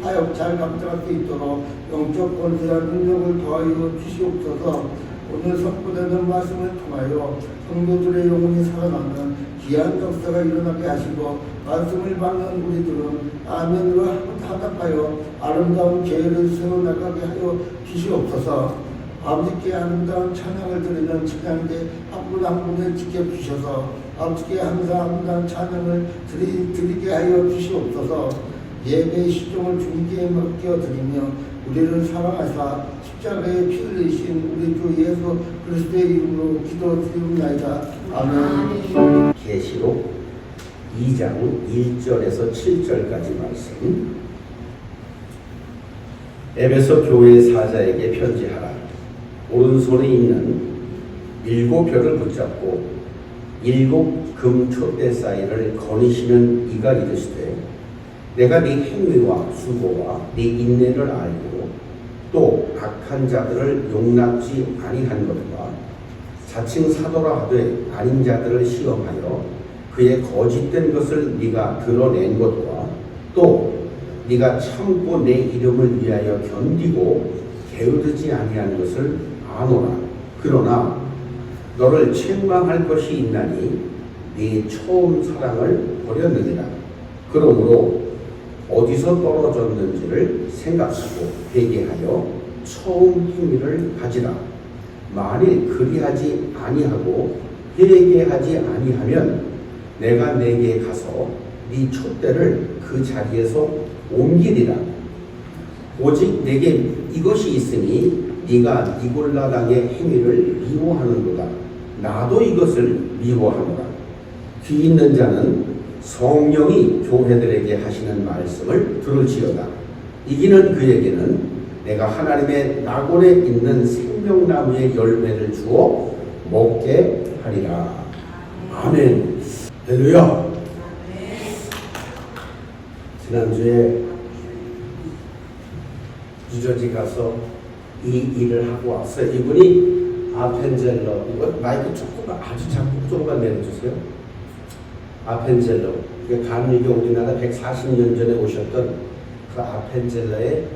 화역 잘 감당할 수 있도록 영적 권세와 능력을 더하여 주시옵소서. 오늘 선포되는 말씀을 통하여 성도들의 영혼이 살아나는 귀한 역사가 일어나게 하시고 말씀을 받는 우리들은 아멘으로 화답하여 아름다운 계획을 세워나가게 하여 주시옵소서. 아버지께 아름다운 찬양을 드리는 찬양대 한 분 한 분을 지켜주셔서 아버지께 항상 아름다운 찬양을 드리게 하여 주시옵소서. 예배의 시종을 주님께 맡겨드리며 우리를 사랑하사 십자가에 피 흘리신 우리 주 예수 그리스도의 이름으로 기도드리옵나이다. 아멘. 계시록 2장 1절에서 7절까지 말씀. 에베소 교회 사자에게 편지하라. 오른손에 있는 7별을 붙잡고 7 금촛대 사이를 거니시는 이가 이르시되 내가 네 행위와 수고와 네 인내를 알고 또 악한 자들을 용납지 아니한 것과 자칭 사도라 하되 아닌 자들을 시험하여 그의 거짓된 것을 네가 드러낸 것과 또 네가 참고 내 이름을 위하여 견디고 게으르지 아니한 것을 아노라. 그러나 너를 책망할 것이 있나니 네 처음 사랑을 버렸느니라. 그러므로 어디서 떨어졌는지를 생각하고 회개하여 처음 행위를 가지라. 만일 그리하지 아니하고 회개하지 아니하면 내가 내게 가서 네 촛대를 그 자리에서 옮기리라. 오직 내게 이것이 있으니 네가 니골라 당의 행위를 미워하는도다. 나도 이것을 미워하노라. 귀 있는 자는 성령이 교회들에게 하시는 말씀을 들을지어다. 이기는 그에게는 내가 하나님의 낙원에 있는 생명나무의 열매를 주어 먹게 하리라. 아멘. 할렐루야. 지난주에 유저지 가서 이 일을 하고 왔어요. 이분이 아펜젤러, 이거 마이크 조금만 아주 조금만 내려주세요. 아펜젤러, 감리교 우리나라 140년 전에 오셨던 그 아펜젤러의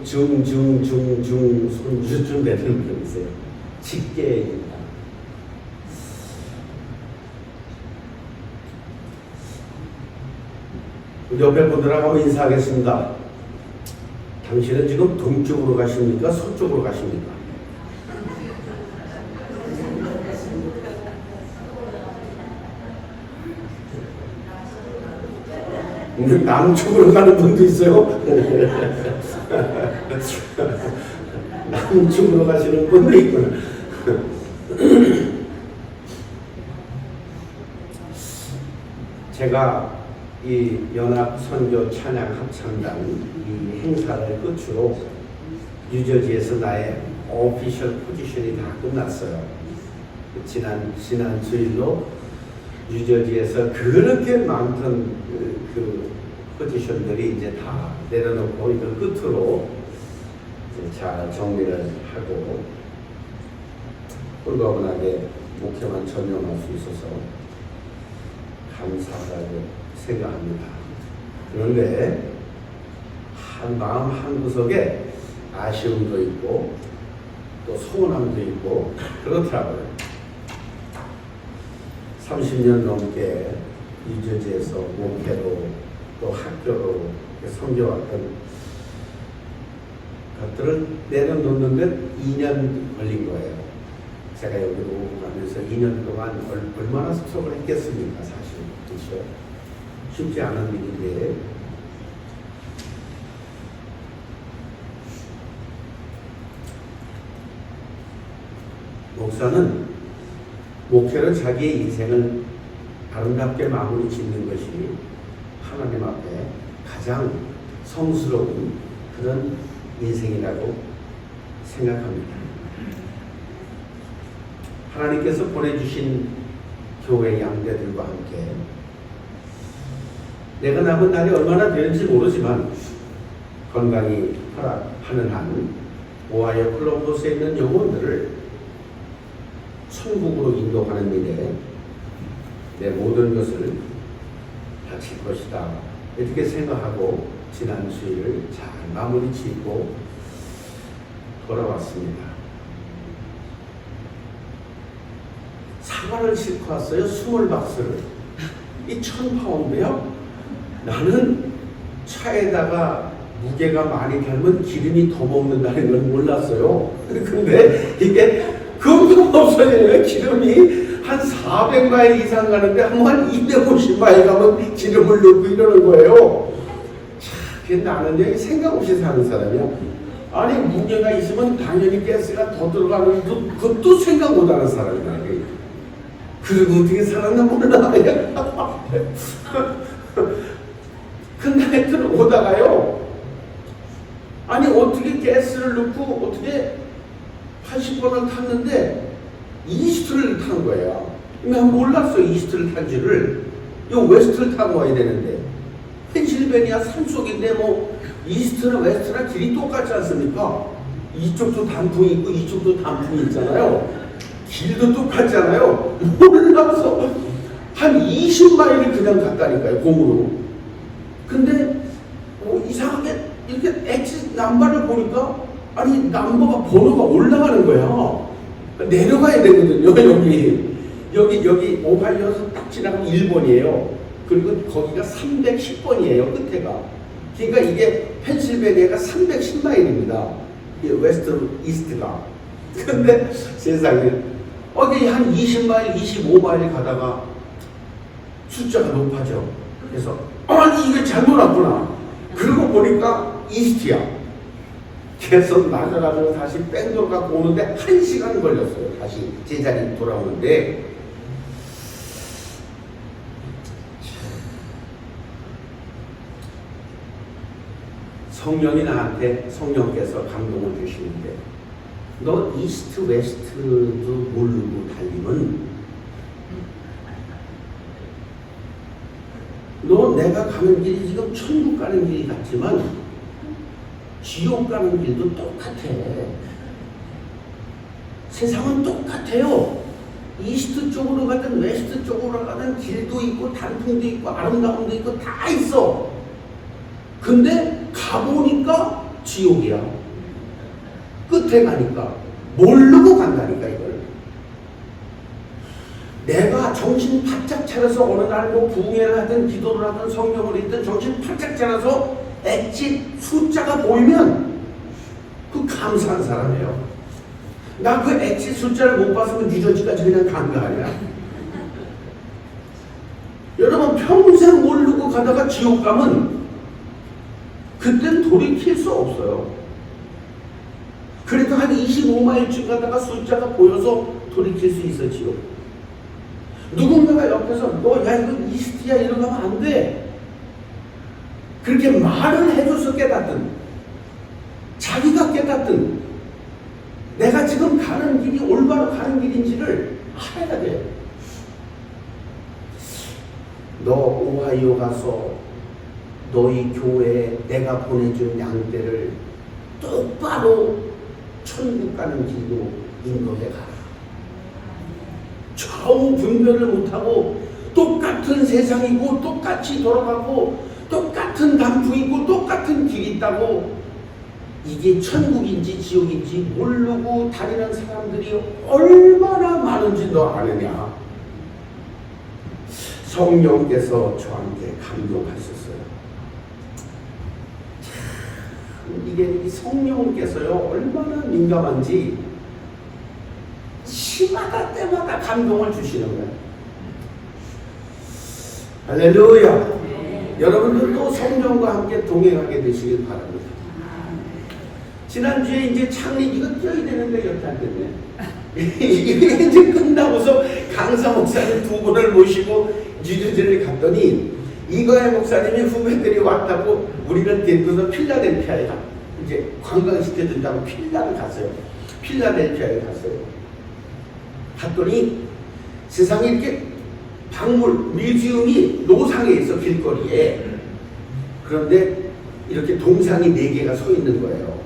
중중중중 손주쯤 되는 분이세요. 직계입니다. 옆에 분들하고 한번 인사하겠습니다. 당신은 지금 동쪽으로 가십니까? 서쪽으로 가십니까? 남쪽으로 가는 분도 있어요. 남쪽으로 가시는 분도 있구나. 제가 이 연합 선교 찬양 합창단 이 행사를 끝으로 뉴저지에서 나의 오피셜 포지션이 다 끝났어요. 지난 주일로 뉴저지에서 그렇게 많던 그 포지션들이 이제 다 내려놓고 이걸 끝으로 이제 잘 정리를 하고 홀가분하게 목회만 전념할 수 있어서 감사하다고 생각합니다. 그런데 마음 한 구석에 아쉬움도 있고 또 서운함도 있고 그렇더라고요. 30년 넘게 뉴저지에서 목회로 또 학교로 섬겨왔던 것들을 내려놓는데 2년 걸린 거예요. 제가 여기로 오고 가면서 2년 동안 얼마나 수속을 했겠습니까, 사실. 그렇죠? 쉽지 않은 일인데 목사는 목회로 자기의 인생을 아름답게 마무리 짓는 것이 하나님 앞에 가장 성스러운 그런 인생이라고 생각합니다. 하나님께서 보내주신 교회 양대들과 함께 내가 남은 날이 얼마나 되는지 모르지만 건강이 허락하는 한 오하이오 콜럼버스에 있는 영혼들을 천국으로 인도하는 일에 내 모든 것을 바칠 것이다. 이렇게 생각하고 지난 주일을 잘 마무리 짓고 돌아왔습니다. 사과를 싣고 왔어요. 20박스를. 이 1000파운드요? 나는 차에다가 무게가 많이 달면 기름이 더 먹는다는 걸 몰랐어요. 근데 이게 금방 없어지는 기름이 한 400마일 이상 가는데 한 250마일 가면 기름을 넣고 이러는 거예요. 참, 나는 생각 없이 사는 사람이야. 아니, 무게가 있으면 당연히 가스가 더 들어가는 그것도 생각 못하는 사람이야. 그리고 어떻게 살았나 몰라. 근데 하여튼 오다가요, 아니 어떻게 가스를 넣고 어떻게 80번을 탔는데 이스트를 탄 거야. 난 몰랐어, 이스트를 탄 줄을. 요 웨스트를 타고 와야 되는데, 펜실베니아 산속인데 뭐 이스트나 웨스트나 길이 똑같지 않습니까? 이쪽도 단풍이 있고 이쪽도 단풍이 있잖아요. 길도 똑같잖아요. 몰라서 한 20마일을 그냥 갔다니까요, 공으로. 근데 이상하게 이렇게 엑시 남바를 보니까, 아니 남바가 번호가 올라가는 거야. 내려가야 되거든요. 여기 오하이오에서 딱 지나가면 1번이에요. 그리고 거기가 310번이에요, 끝에가. 그러니까 이게 펜실베니아가 310마일입니다. 웨스트 이스트가. 근데 세상에 어디 한 20마일, 25마일 가다가 숫자가 높아져. 그래서 아니 이게 잘못 왔구나. 그러고 보니까 이스트야. 계속 나가가지고 다시 뺑돌 갖고 오는데 1시간 걸렸어요. 다시 제자리 돌아오는데. 성령이 나한테, 성령께서 감동을 주시는데, 너 이스트 웨스트도 모르고 달리면 너 내가 가는 길이 지금 천국 가는 길이 같지만 지옥 가는 길도 똑같아. 세상은 똑같아요. 이스트 쪽으로 가든 웨스트 쪽으로 가든 길도 있고 단풍도 있고 아름다움도 있고 다 있어. 근데 가보니까 지옥이야. 끝에 가니까 모르고 간다니까. 이걸 내가 정신 바짝 차려서 어느 날 뭐 부흥회를 하든 기도를 하든 성경을 읽든 정신 바짝 차려서 엑짓 숫자가 보이면 그 감사한 사람이에요. 나 그 엑짓 숫자를 못 봤으면 뉴저지까지 그냥 간 거 아니야. 여러분, 평생 모르고 가다가 지옥 가면 그땐 돌이킬 수 없어요. 그래도 한 25마일쯤 가다가 숫자가 보여서 돌이킬 수 있어, 지옥. 누군가가 옆에서 너 야 이거 이스트야 이러면 안 돼. 그렇게 말을 해줘서 깨닫든 자기가 깨닫든 내가 지금 가는 길이 올바로 가는 길인지를 알아야 돼. 너 오하이오 가서 너희 교회에 내가 보내준 양떼를 똑바로 천국 가는 길로 인도해 가라. 좌우 분별을 못하고 똑같은 세상이고 똑같이 돌아가고 똑같은 단풍이고 똑같은 길이 있다고 이게 천국인지 지옥인지 모르고 다니는 사람들이 얼마나 많은지 너 아느냐. 성령께서 저한테 감동하셨어요. 참, 이게 이 성령께서요 얼마나 민감한지 시마다 때마다 감동을 주시는 거예요. 할렐루야. 여러분들도 성령과 함께 동행하게 되시길 바랍니다. 지난주에 이제 창립 이거 껴야 되는데 이렇게 안 됐네. 이게 이제 끝나고서 강사 목사님 2분을 모시고 뉴저지를 갔더니 이거의 목사님이 후배들이 왔다고 우리를 데리고서 필라델피아에 이제 관광시켜준다고 필라를 갔어요. 필라델피아에 갔어요. 갔더니 세상에 이렇게 박물, 뮤지엄이 노상에 있어, 길거리에. 그런데 이렇게 동상이 4개가 서 있는 거예요.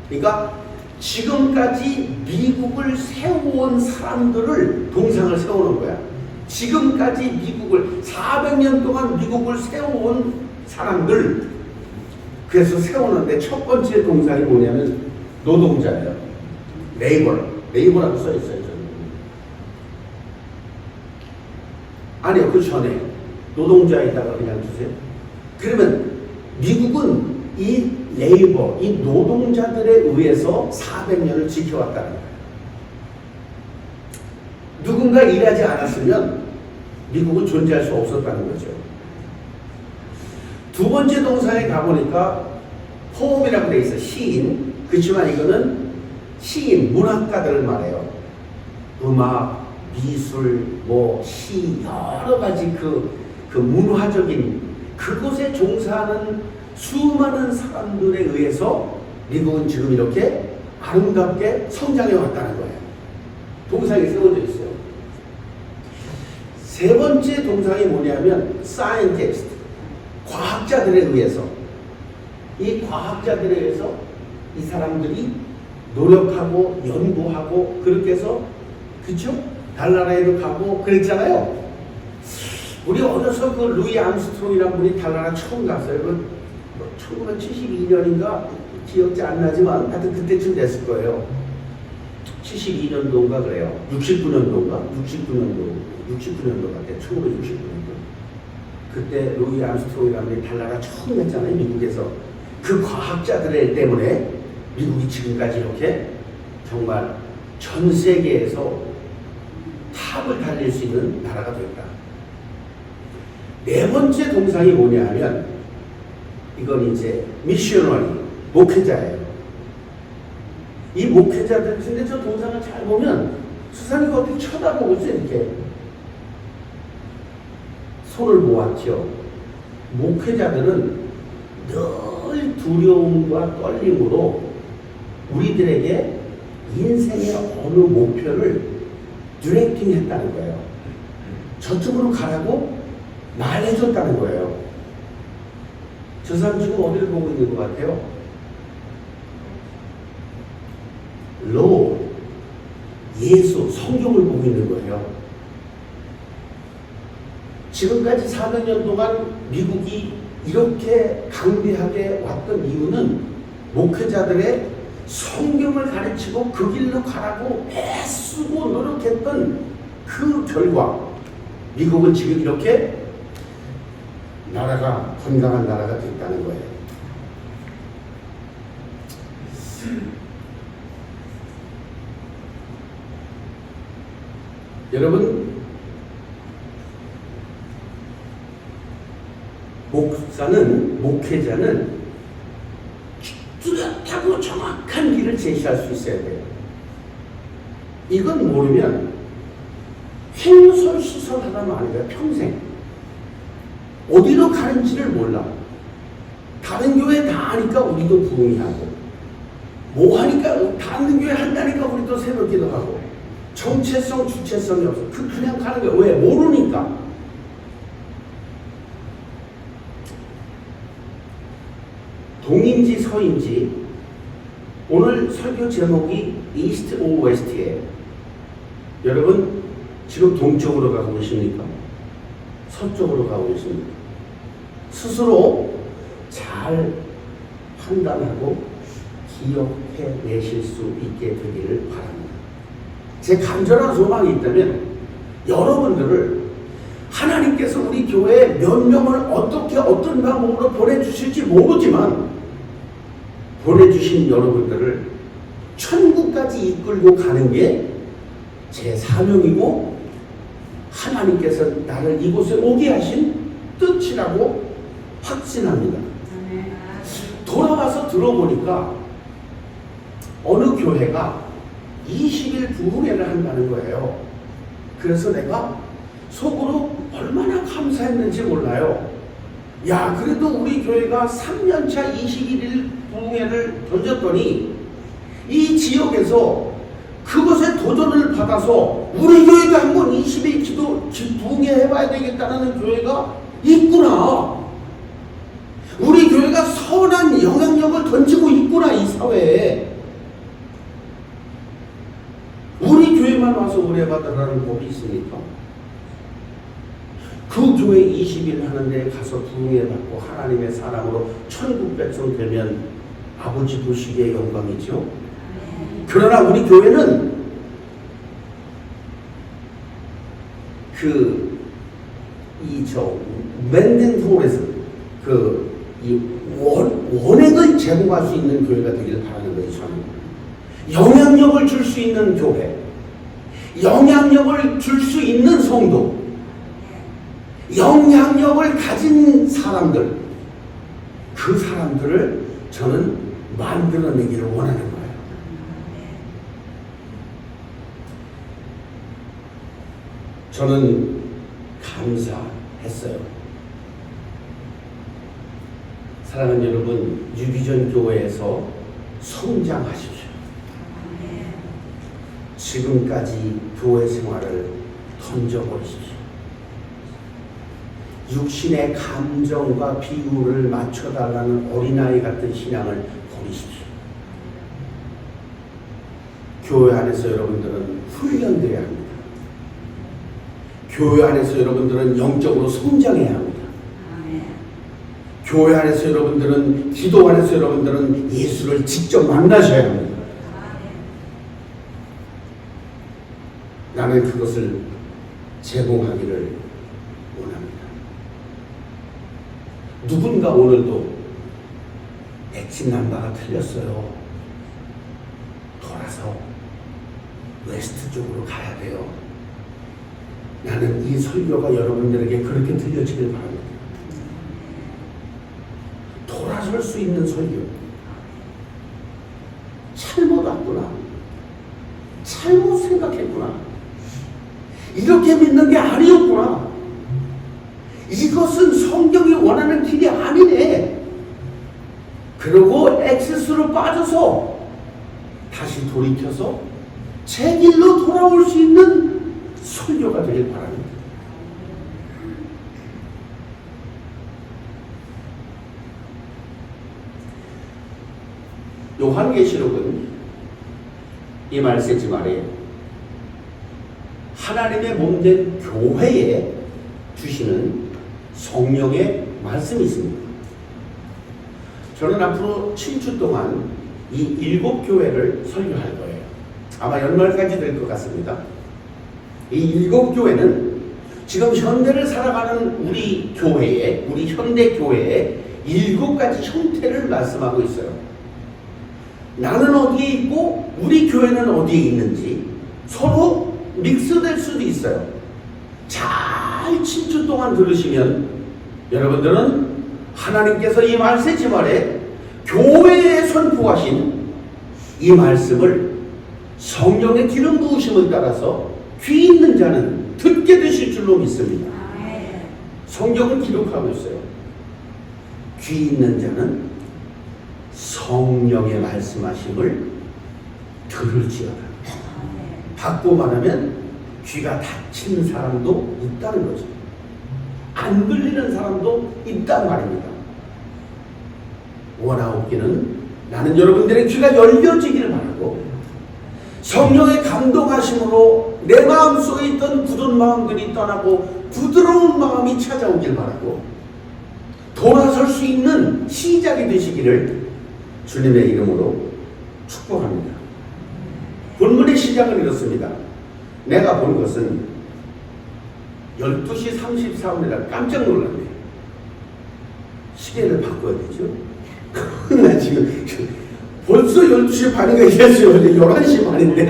그러니까 지금까지 미국을 세워온 사람들을 동상을 세우는 거야. 지금까지 미국을 400년 동안 미국을 세워온 사람들, 그래서 세우는데 첫 번째 동사가 뭐냐면 노동자예요. 레이버라고 써 있어요. 저는. 아니요, 그 전에 노동자에다가 그냥 주세요. 그러면 미국은 이 레이버, 이 노동자들에 의해서 400년을 지켜왔다는 거예요. 누군가 일하지 않았으면 미국은 존재할 수 없었다는 거죠. 두 번째 동사에 가보니까 포음이라고 돼 있어요. 시인. 그렇지만 이거는 시인, 문학가들을 말해요. 음악, 미술, 시, 여러 가지 그 문화적인 그곳에 종사하는 수많은 사람들에 의해서 미국은 지금 이렇게 아름답게 성장해 왔다는 거예요. 동상이 세워져 있어요. 세 번째 동상이 뭐냐면 scientist, 과학자들에 의해서, 이 과학자들에 의해서 이 사람들이 노력하고 연구하고 그렇게 해서, 그쵸? 달나라에도 가고 그랬잖아요. 우리 어려서 그 루이 암스트롱이라는 분이 달나라 처음 갔어요. 그 1972년인가 기억이 안 나지만 하여튼 그때쯤 됐을 거예요. 72년도인가 그래요. 69년도 같아요. 1969년도. 그때 루이 암스트롱이라는 분이 달나라 처음 했잖아요. 미국에서. 그 과학자들 때문에 미국이 지금까지 이렇게 정말 전 세계에서 탑을 달릴 수 있는 나라가 됐다. 네 번째 동상이 뭐냐 하면 이건 이제 미셔너리, 목회자예요. 이 목회자들, 근데 저 동상을 잘 보면 수상이가 어떻게 쳐다보고 있어요, 이렇게. 손을 모았죠. 목회자들은 늘 두려움과 떨림으로 우리들에게 인생의 어느 목표를 디렉팅 했다는 거예요. 저쪽으로 가라고 말해줬다는 거예요. 저 사람 지금 어디를 보고 있는 것 같아요? 예수, 성경을 보고 있는 거예요. 지금까지 400년 동안 미국이 이렇게 강대하게 왔던 이유는 목회자들의 성경을 가르치고 그 길로 가라고 애쓰고 노력했던 그 결과 미국은 지금 이렇게 나라가 건강한 나라가 됐다는 거예요. 여러분, 목회자는 뚜렷하고 정확한 길을 제시할 수 있어야 돼요. 이건 모르면 횡설수설하다 마는 거야, 평생. 어디로 가는지를 몰라. 다른 교회 다 하니까 우리도 부흥하고, 뭐 하니까 다른 교회 한다니까 우리도 새벽 기도하고, 정체성, 주체성이 없어. 그냥 가는 거야. 왜? 모르니까. 동인지 서인지, 오늘 설교 제목이 이스트 오 웨스트예요. 여러분 지금 동쪽으로 가고 계십니까? 서쪽으로 가고 계십니까? 스스로 잘 판단하고 기억해내실 수 있게 되기를 바랍니다. 제 간절한 소망이 있다면 여러분들을 하나님께서 우리 교회에 몇 명을 어떻게 어떤 방법으로 보내주실지 모르지만 보내주신 여러분들을 천국까지 이끌고 가는 게 제 사명이고 하나님께서 나를 이곳에 오게 하신 뜻이라고 확신합니다. 돌아와서 들어보니까 어느 교회가 20일 부흥회를 한다는 거예요. 그래서 내가 속으로 얼마나 감사했는지 몰라요. 야, 그래도 우리 교회가 3년차 21일 부흥회를 던졌더니 이 지역에서 그것에 도전을 받아서 우리 교회도 한번 20일 부흥회 해봐야 되겠다는 교회가 있구나. 우리 교회가 선한 영향력을 던지고 있구나, 이 사회에. 우리 교회만 와서 의뢰받으라는 법이 있습니까? 그 그 교회 20일 하는데 가서 부흥회 받고 하나님의 사람으로 천국 백성 되면 아버지 보시기에 영광이죠. 그러나 우리 교회는 맨den홀에서 원액을 제공할 수 있는 교회가 되기를 바라는 거예요. 저는 영향력을 줄 수 있는 교회, 영향력을 줄 수 있는 성도, 영향력을 가진 사람들, 그 사람들을 저는 만들어내기를 원하는 거예요. 저는 감사했어요. 사랑하는 여러분, 유기전 교회에서 성장하십시오. 지금까지 교회 생활을 던져버리십시오. 육신의 감정과 비율을 맞춰달라는 어린아이 같은 신앙을 버리십시오. 교회 안에서 여러분들은 훈련되어야 합니다. 교회 안에서 여러분들은 영적으로 성장해야 합니다. 교회 안에서 여러분들은, 기도 안에서 여러분들은 예수를 직접 만나셔야 합니다. 나는 그것을 제공하기를 원합니다. 누군가 오늘도 엑신남바가 틀렸어요. 돌아서 웨스트 쪽으로 가야 돼요. 나는 이 설교가 여러분들에게 그렇게 들려지길 바랍니다. 돌아설 수 있는 설교. 잘못 왔구나. 잘못 생각했구나. 이렇게 믿는 게 아니었구나. 이것은 성경이 원하는 길이 아니네. 그리고 엑세스로 빠져서 다시 돌이켜서 제 길로 돌아올 수 있는 설교가 되길 바랍니다. 요한계시록은 이 말세지 말에 하나님의 몸된 교회에 주시는 성령의 말씀이 있습니다. 저는 앞으로 7주 동안 이 7교회를 설교할 거예요. 아마 연말까지 될 것 같습니다. 이 7교회는 지금 현대를 살아가는 우리 교회에, 우리 현대 교회에 7가지 형태를 말씀하고 있어요. 나는 어디에 있고 우리 교회는 어디에 있는지 서로 믹스될 수도 있어요. 잘 7주 동안 들으시면 여러분들은 하나님께서 이 말세지 말에 교회에 선포하신 이 말씀을 성령의 기름 부으심을 따라서 귀 있는 자는 듣게 되실 줄로 믿습니다. 성경은 기록하고 있어요. 귀 있는 자는 성령의 말씀하심을 들을지어다. 바꿔 말하면 귀가 닫힌 사람도 있다는 거죠. 안 들리는 사람도 있단 말입니다. 원하옵기는 나는 여러분들의 귀가 열려지기를 바라고 성령의 감동하심으로 내 마음속에 있던 굳은 마음들이 떠나고 부드러운 마음이 찾아오길 바라고 돌아설 수 있는 시작이 되시기를 주님의 이름으로 축복합니다. 본문의 시작은 이렇습니다. 내가 본 것은 12시 34분이라 깜짝 놀랐네. 시계를 바꿔야 되죠? 나 지금 벌써 12시 반인가 이랬어요. 11시 반인데.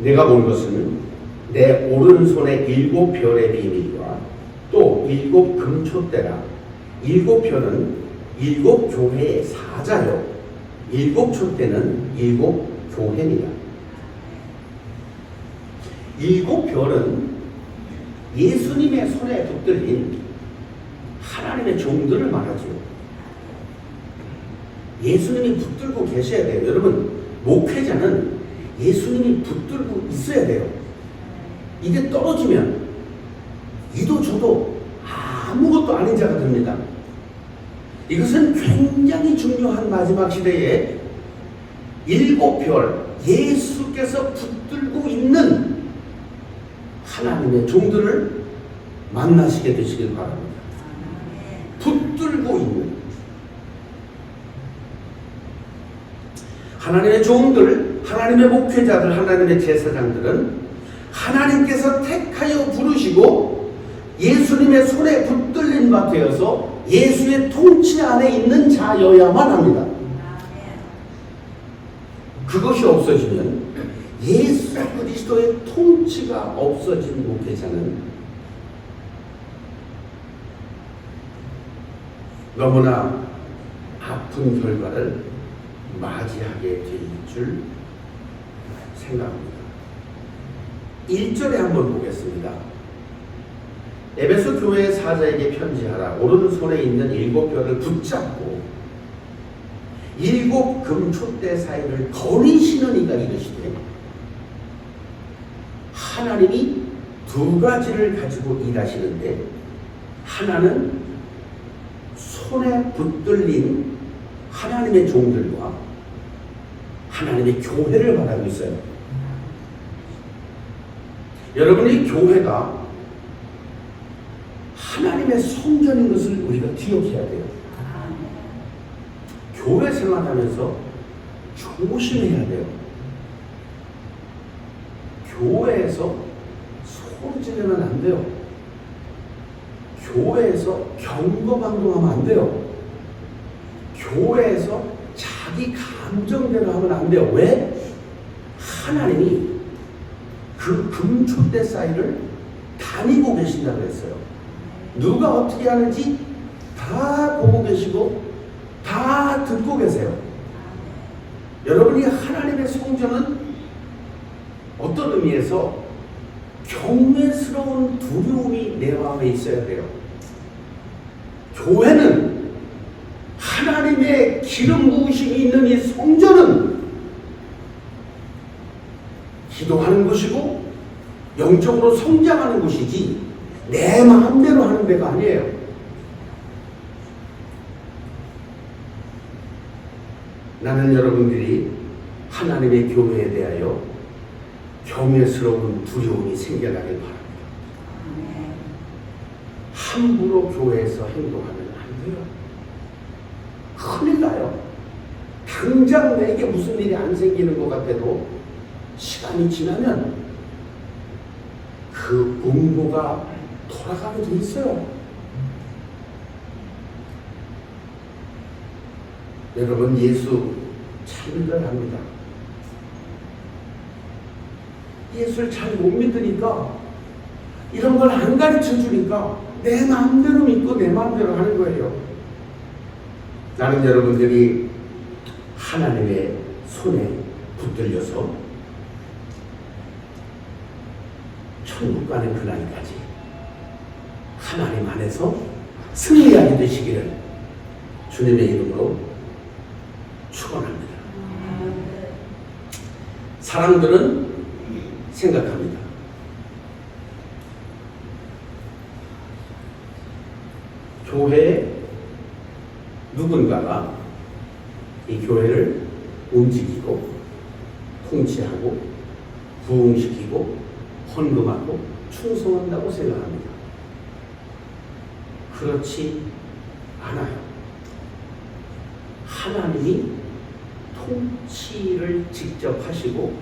내가 본 것은 내 오른손에 7별의 비밀과 또 7 금초대라. 7별은 7 교회의 사자요 7 촛대는 7 교회니라. 7 별은 예수님의 손에 붙들린 하나님의 종들을 말하죠. 예수님이 붙들고 계셔야 돼요. 여러분, 목회자는 예수님이 붙들고 있어야 돼요. 이게 떨어지면 이도 저도 아무것도 아닌 자가 됩니다. 이것은 굉장히 중요한 마지막 시대에 7별 예수께서 붙들고 있는 하나님의 종들을 만나시게 되시길 바랍니다. 붙들고 있는 하나님의 종들, 하나님의 목회자들, 하나님의 제사장들은 하나님께서 택하여 부르시고 예수님의 손에 붙들린 바 되어서 예수의 통치 안에 있는 자여야만 합니다. 그것이 없어지면, 예수 그리스도의 통치가 없어진 목회자는 너무나 아픈 결과를 맞이하게 될 줄 생각합니다. 1절에 한번 보겠습니다. 에베소 교회 사자에게 편지하라. 오른손에 있는 7별을 붙잡고 7 금촛대 사이를 거니시는 이가 이르시되, 하나님이 2가지를 가지고 일하시는데, 하나는 손에 붙들린 하나님의 종들과 하나님의 교회를 말하고 있어요. 여러분의 교회가 하나님의 성전인 것을 우리가 기억해야 돼요. 교회 생활하면서 조심해야 돼요. 교회에서 소리 지르면 안 돼요. 교회에서 경거방동하면 안 돼요. 교회에서 자기 감정대로 하면 안 돼요. 왜? 하나님이 그 금촛대 사이를 다니고 계신다고 했어요. 누가 어떻게 하는지 다 보고 계시고 다 듣고 계세요. 여러분이 하나님의 성전은 어떤 의미에서 경외스러운 두려움이 내 마음에 있어야 돼요. 교회는 하나님의 기름 부으심이 있는 이 성전은 기도하는 곳이고 영적으로 성장하는 곳이지 내 마음대로 하는 데가 아니에요. 나는 여러분들이 하나님의 교회에 대하여 경외스러운 두려움이 생겨나길 바랍니다. 함부로 교회에서 행동하면 안 돼요. 큰일 나요. 당장 내게 무슨 일이 안 생기는 것 같아도 시간이 지나면 그 음모가 돌아가게 돼 있어요. 여러분, 예수 잘 믿어야 합니다. 예수를 잘 못 믿으니까, 이런 걸 안 가르쳐 주니까 내 마음대로 믿고 내 마음대로 하는 거예요. 나는 여러분들이 하나님의 손에 붙들려서 천국 가는 그날까지 하나님 안에서 승리하게 되시기를 주님의 이름으로 축원합니다. 사람들은 생각합니다. 교회에 누군가가 이 교회를 움직이고 통치하고 부흥시키고 헌금하고 충성한다고 생각합니다. 그렇지 않아요. 하나님이 통치를 직접 하시고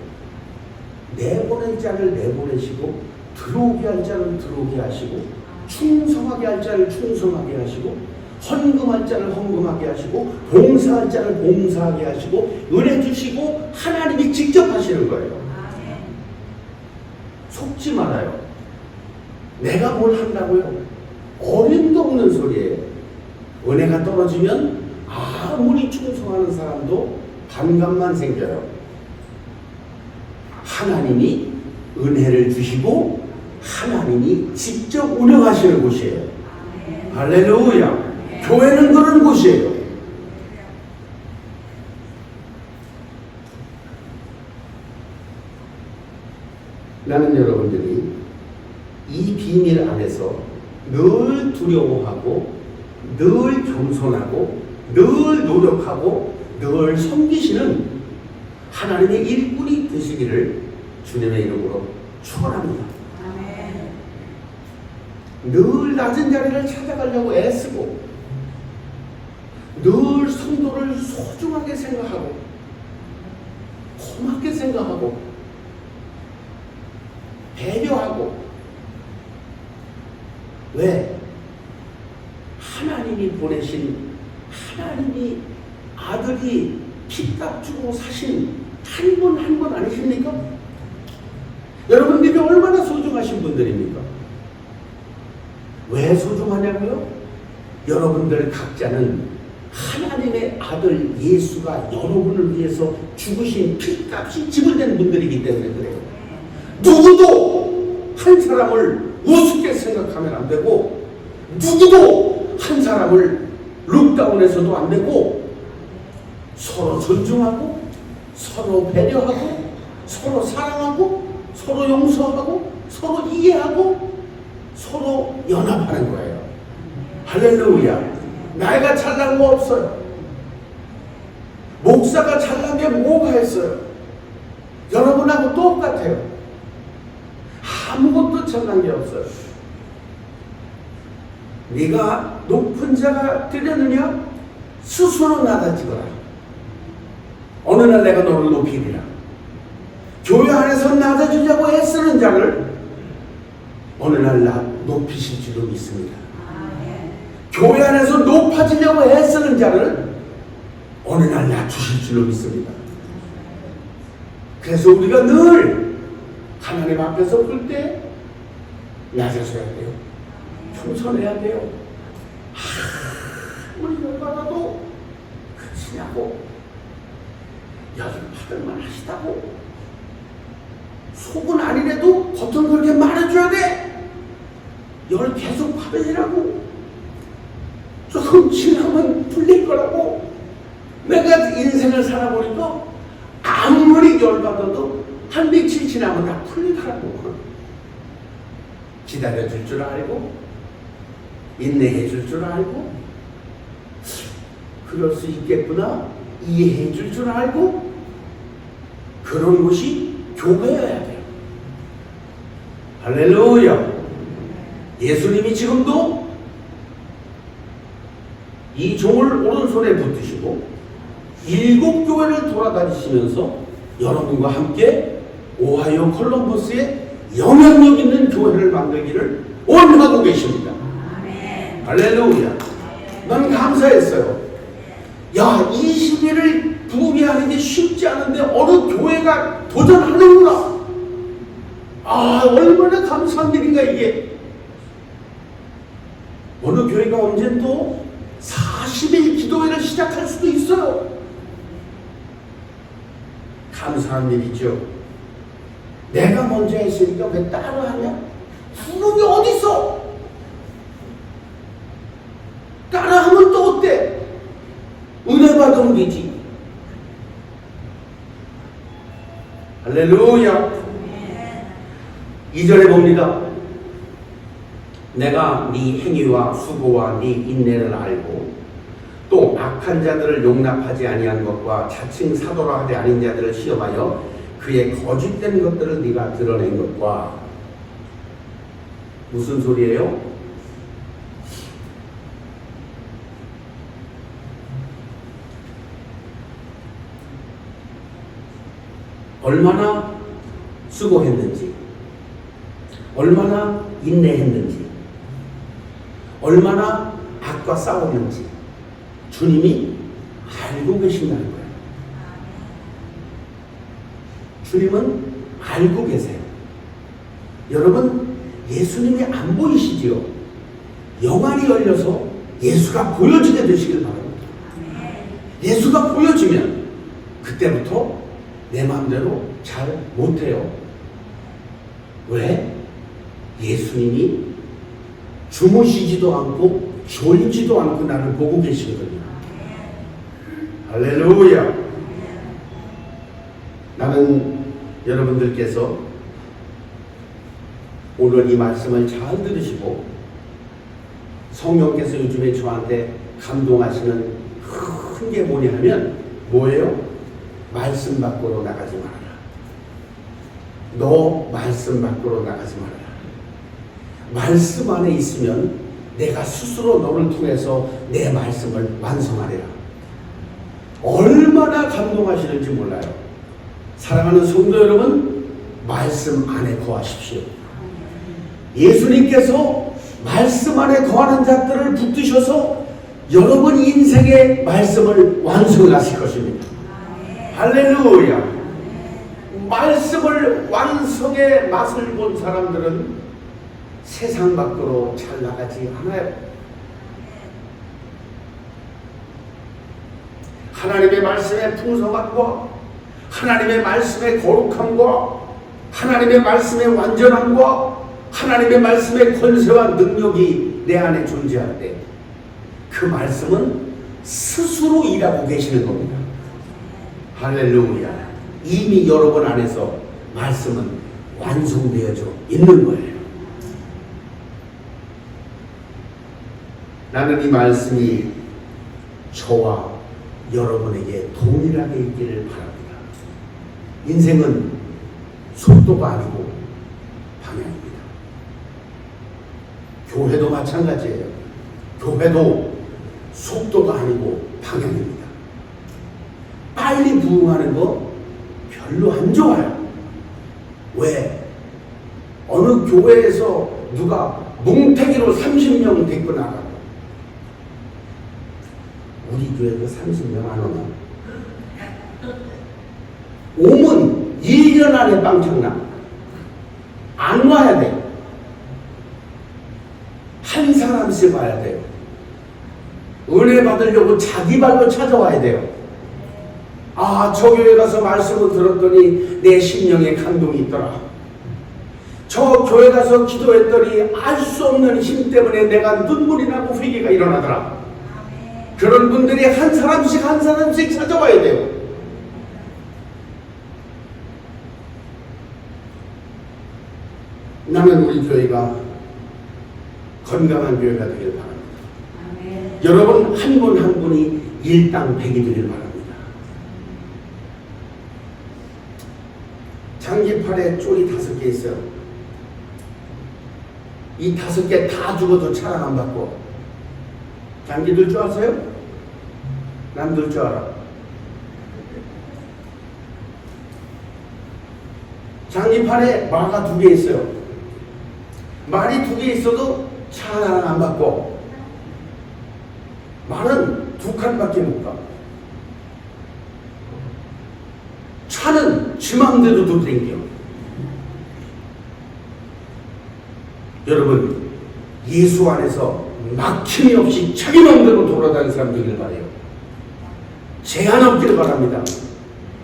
내보낼 자를 내보내시고 들어오게 할 자를 들어오게 하시고 충성하게 할 자를 충성하게 하시고 헌금할 자를 헌금하게 하시고 봉사할 자를 봉사하게 하시고 은혜 주시고 하나님이 직접 하시는 거예요. 속지 말아요. 내가 뭘 한다고요? 어림도 없는 소리예요. 은혜가 떨어지면 아무리 충성하는 사람도 반감만 생겨요. 하나님이 은혜를 주시고 하나님이 직접 운영하시는 곳이에요. 할렐루야. 교회는 그런 곳이에요. 나는 여러분들이 이 비밀 안에서 늘 두려워하고 늘 겸손하고 늘 노력하고 늘 섬기시는 하나님의 일꾼이 되시기를 주님의 이름으로 축원합니다. 늘 낮은 자리를 찾아가려고 애쓰고 늘 성도를 소중하게 생각하고 고맙게 생각하고 배려하고 왜? 하나님이 보내신 하나님이 아들이 피값 주고 사신 한 분 한 분 아니십니까? 여러분들이 얼마나 소중하신 분들입니까? 왜 소중하냐고요? 여러분들 각자는 하나님의 아들 예수가 여러분을 위해서 죽으신 피값이 지불된 분들이기 때문에 그래요. 누구도 한 사람을 우습게 생각하면 안 되고 누구도 한 사람을 룩다운해서도 안 되고 서로 존중하고 서로 배려하고 서로 사랑하고 서로 용서하고 서로 이해하고 서로 연합하는 거예요. 할렐루야. 나이가 잘난 거 없어요. 목사가 잘난 게 뭐가 있어요? 여러분하고 똑같아요. 아무것도 잘난 게 없어요. 네가 높은 자가 되려느냐? 스스로 낮아지거라. 어느 날 내가 너를 높이리라. 교회 안에서 낮아지려고 애쓰는 자를 어느 날 높이실 줄로 믿습니다. 교회 안에서 높아지려고 애쓰는 자를 어느 날 낮추실 줄로 믿습니다. 그래서 우리가 늘 하나님 앞에서 볼 때 낮아져야 돼요. 겸손해야 돼요. 우리 열받아도 그치냐고 여기 받을만 하시다고 속은 아니래도 겉은 그렇게 말해줘야 돼. 열 계속 받으시라고. 조금 지나면 풀릴 거라고. 내가 인생을 살아보니까 아무리 열받아도 한 며칠 지나면 다 풀리더라고. 기다려줄 줄 알고 인내해 줄 줄 알고 그럴 수 있겠구나 이해해 줄 줄 알고 그런 곳이 교회여야 돼요. 할렐루야. 예수님이 지금도 이 종을 오른손에 붙드시고 7 교회를 돌아다니시면서 여러분과 함께 오하이오 콜럼버스에 영향력 있는 교회를 만들기를 원하고 계십니다. 아멘. 할렐루야. 난 감사했어요. 야, 20일을 부흥하는 게 쉽지 않은데 어느 교회가 도전하는구나. 아, 얼마나 감사한 일인가 이게. 어느 교회가 언젠 또 40일 기도회를 시작할 수도 있어요. 감사한 일이죠. 내가 먼저 했으니까 왜 따로 하냐? 부흥이 어딨어? 따라하면 또 어때? 은혜 받으면 되지. 할렐루야. 2절에 봅니다. 내가 네 행위와 수고와 네 인내를 알고 또 악한 자들을 용납하지 아니한 것과 자칭 사도라 하지 아닌 자들을 시험하여 그의 거짓된 것들을 네가 드러낸 것과. 무슨 소리예요? 얼마나 수고했는지, 얼마나 인내했는지, 얼마나 악과 싸웠는지 주님이 알고 계신다는 거예요. 주님은 알고 계세요. 여러분, 예수님이 안 보이시지요? 영안이 열려서 예수가 보여지게 되시길 바랍니다. 예수가 보여지면 그때부터 내 마음대로 잘 못해요. 왜? 예수님이 주무시지도 않고 졸지도 않고 나를 보고 계시거든요. 할렐루야. 나는 여러분들께서 오늘 이 말씀을 잘 들으시고 성령께서 요즘에 저한테 감동하시는 큰 게 뭐냐 하면 뭐예요? 말씀 밖으로 나가지 말아라. 너 말씀 밖으로 나가지 말아라. 말씀 안에 있으면 내가 스스로 너를 통해서 내 말씀을 완성하리라. 얼마나 감동하시는지 몰라요. 사랑하는 성도 여러분, 말씀 안에 거하십시오. 예수님께서 말씀 안에 거하는 자들을 붙드셔서 여러분 인생의 말씀을 완성하실 것입니다. 할렐루야. 말씀을 완성의 맛을 본 사람들은 세상 밖으로 잘 나가지 않아요. 하나님의 말씀의 풍성함과 하나님의 말씀의 거룩함과 하나님의 말씀의 완전함과 하나님의 말씀의 권세와 능력이 내 안에 존재할 때 그 말씀은 스스로 일하고 계시는 겁니다. 할렐루야. 이미 여러분 안에서 말씀은 완성되어져 있는 거예요. 나는 이 말씀이 저와 여러분에게 동일하게 있기를 바랍니다. 인생은 속도가 아니고 방향입니다. 교회도 마찬가지예요. 교회도 속도가 아니고 방향입니다. 빨리 부흥하는 거 별로 안 좋아요. 왜? 어느 교회에서 누가 뭉태기로 30명 데리고 나가고 우리 교회도 30명 안 오나? 오면 1년 안에 빵창나. 안 와야 돼. 한 사람씩 와야 돼요. 은혜 받으려고 자기 발로 찾아와야 돼요. 아, 저 교회 가서 말씀을 들었더니 내 심령에 감동이 있더라. 저 교회 가서 기도했더니 알 수 없는 힘 때문에 내가 눈물이 나고 회개가 일어나더라. 그런 분들이 한 사람씩 찾아와야 돼요. 나는 우리 교회가 건강한 교회가 되길 바랍니다. 여러분 한 분 한 분이 일당백이 되길 바랍니다. 장기팔에 쫄이 5개 있어요. 이 5개 다 죽어도 차량 안 받고. 장기 들 줄 아세요? 난 들 줄 알아. 장기팔에 마가 2개 있어요. 말이 2개 있어도 차 하나 안 받고. 말은 2칸밖에 못 가. 차는 지 맘대로 돌아다녀. 여러분, 예수 안에서 막힘이 없이 자기 맘대로 돌아다니는 사람 되길 바라요. 제한 없기를 바랍니다.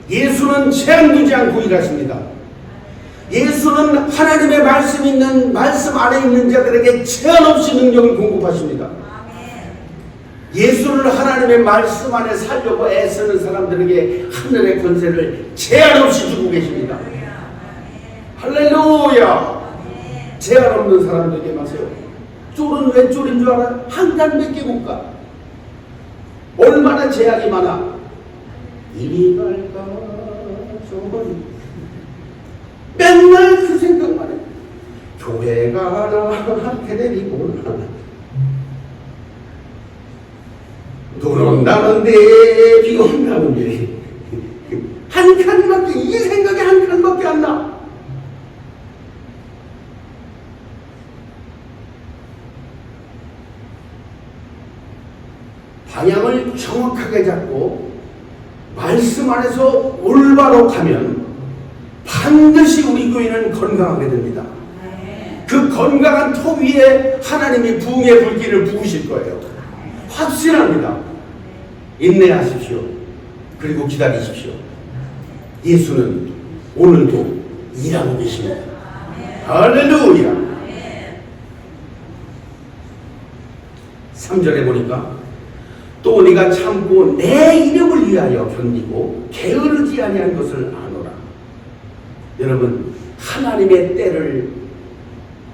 예수는 제한 두지 않고 일하십니다. 예수는 하나님의 말씀 있는 말씀 안에 있는 자들에게 제한 없이 능력을 공급하십니다. 예수를 하나님의 말씀 안에 살려고 애쓰는 사람들에게 하늘의 권세를 제한 없이 주고 계십니다. 할렐루야. 제한 없는 사람들에게 마세요. 쫄은 왜 쫄인 줄 알아요? 한 칸밖에 못 가. 얼마나 제약이 많아. 이리 갈까 저리. 맨날 그 생각만 해. 교회가 나한테 데리고 눈 온다는데 비 온다는데 한 칸밖에, 이 생각이 한 칸밖에 안 나. 방향을 정확하게 잡고 말씀 안에서 올바로 가면 반드시 우리 교회는 건강하게 됩니다. 그 건강한 터 위에 하나님이 부흥의 불길을 부으실 거예요. 확신합니다. 인내하십시오. 그리고 기다리십시오. 예수는 오늘도 일하고 계십니다. 할렐루야. 3절에 보니까 또 네가 참고 내 이름을 위하여 견디고 게으르지 아니한 것을 아노라. 여러분, 하나님의 때를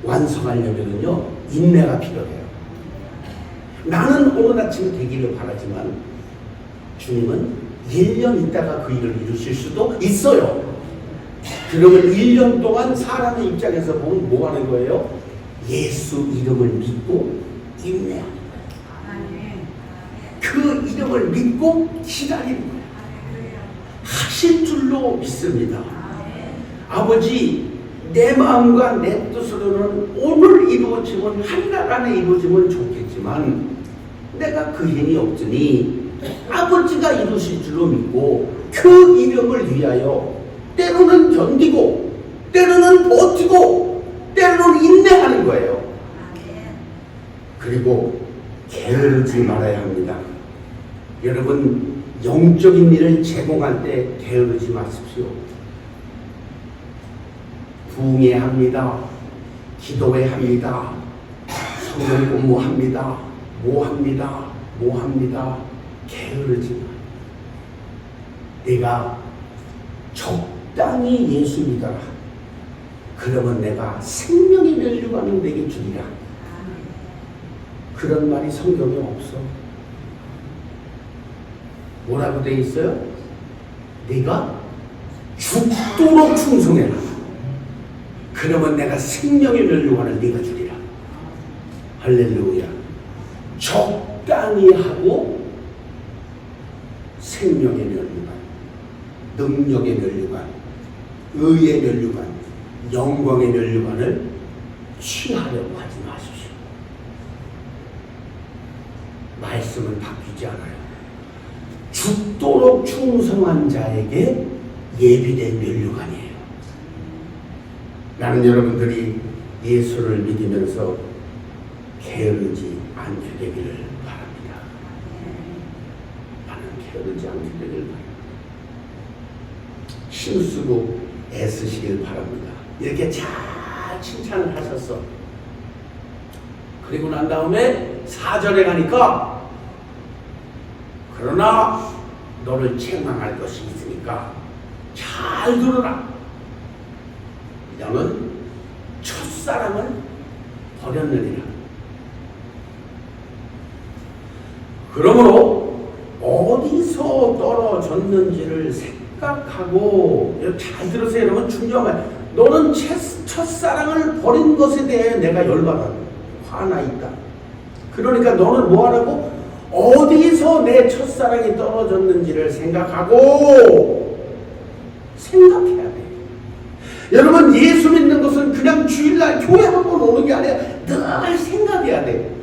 완성하려면요 인내가 필요해요. 나는 오늘 아침에 되기를 바라지만 주님은 1년 있다가 그 일을 이루실 수도 있어요. 그러면 1년 동안 사람의 입장에서 보면 뭐 하는 거예요? 예수 이름을 믿고 인내하는 거예요. 그 이름을 믿고 기다리는 거예요. 하실 줄로 믿습니다. 아버지, 내 마음과 내 뜻으로는 오늘 이루어지면 한 달 안에 이루어지면 좋겠지만 내가 그 힘이 없으니 아버지가 이루실 줄로 믿고 그 이름을 위하여 때로는 견디고 때로는 버티고 때로는 인내하는 거예요. 그리고 게으르지 말아야 합니다. 여러분, 영적인 일을 제공할 때 게으르지 마십시오. 부흥해야 합니다. 기도해야 합니다. 성경 공부합니다. 뭐 합니다. 게으르지 마. 내가 적당히 예수 믿어라. 그러면 내가 생명의 면류관을 내게 주리라. 그런 말이 성경에 없어. 뭐라고 되어 있어요? 네가 죽도록 충성해라. 그러면 내가 생명의 면류관을 네가 주리라. 할렐루야. 적당히 하고 생명의 면류관, 능력의 면류관, 의의 면류관, 영광의 면류관을 취하려고 하지 마십시오. 말씀은 바뀌지 않아요. 죽도록 충성한 자에게 예비된 면류관이에요. 나는 여러분들이 예수를 믿으면서 게으르지 않게 되기를 바랍니다. 나는 게으르지 않게 되기를 바랍니다. 힘쓰고 애쓰시길 바랍니다. 이렇게 잘 칭찬을 하셨어. 그리고 난 다음에 4절에 가니까 그러나 너를 책망할 것이 있으니까 잘 들어라. 너는 첫사랑을 버렸느니라. 그러므로 어디서 떨어졌는지를 생각하고, 잘 들으세요. 여러분, 중요한 말. 너는 첫사랑을 버린 것에 대해 내가 열받아, 화나 있다. 그러니까 너는 뭐 하라고? 어디서 내 첫사랑이 떨어졌는지를 생각해야 돼. 여러분, 예수 믿는 것은 그냥 주일날 교회 한번 오는 게 아니라 늘 생각해야 돼.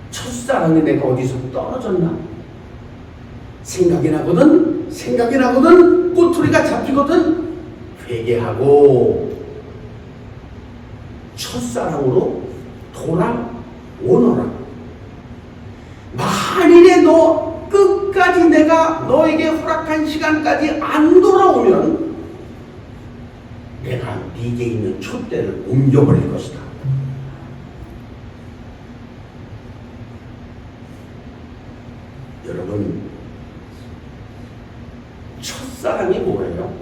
첫사랑이 내가 어디서 떨어졌나? 생각이 나거든 꼬투리가 잡히거든 회개하고 첫사랑으로 돌아오너라. 만일에 너 끝까지 내가 너에게 허락한 시간까지 안 돌아오면 내가 네게 있는 촛대를 옮겨버릴 것이다. 여러분, 첫사랑이 뭐예요?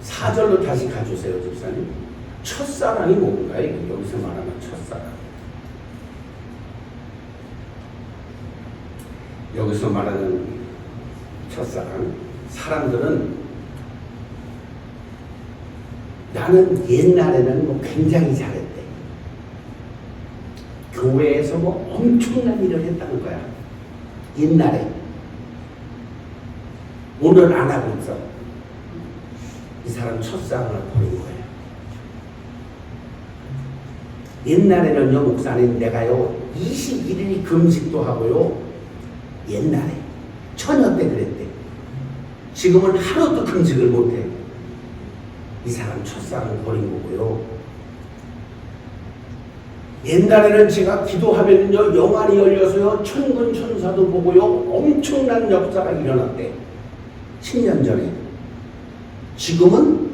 4절로 다시 가주세요, 집사님. 첫사랑이 뭔가요? 여기서 말하는 첫사랑. 여기서 말하는 첫사랑. 사람들은 나는 옛날에는 뭐 굉장히 잘했대. 교회에서 뭐 엄청난 일을 했다는 거야. 옛날에. 오늘 안 하고 있어. 이 사람 첫사랑을 버린 거예요. 옛날에는요, 목사님, 내가요 21일이 금식도 하고요, 옛날에 처녀 때 그랬대. 지금은 하루도 금식을 못해. 이 사람 첫사랑을 버린 거고요. 옛날에는 제가 기도하면요 영안이 열려서요 천군 천사도 보고요 엄청난 역사가 일어났대. 10년 전에. 지금은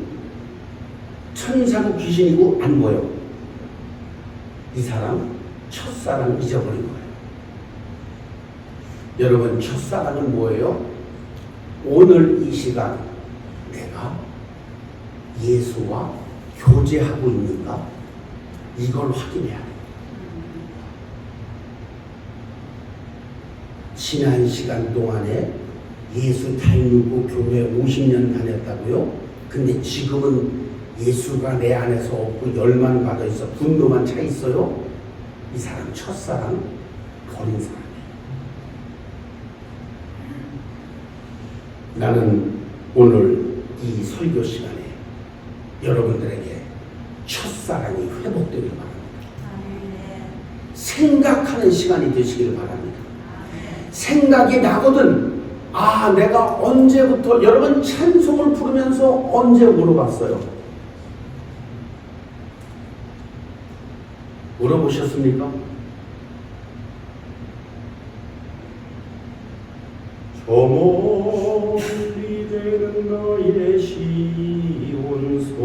천사고 귀신이고 안 보여. 이 사람 첫사랑 잊어버린 거예요. 여러분, 첫사랑은 뭐예요? 오늘 이 시간 내가 예수와 교제하고 있는가? 이걸 확인해야 돼요. 지난 시간 동안에 예수 닮고 교회 50년 다녔다고요? 근데 지금은 예수가 내 안에서 없고 열만 받아 있어 분노만 차 있어요? 이 사람 첫사랑 버린 사람이에요. 나는 오늘 이 설교 시간에 여러분들에게 첫사랑이 회복되기를 바랍니다. 생각하는 시간이 되시기를 바랍니다. 생각이 나거든. 아, 내가 언제부터, 여러분 찬송을 부르면서 언제 물어봤어요? 물어보셨습니까? 저 멀리 되는 너의 시온 손,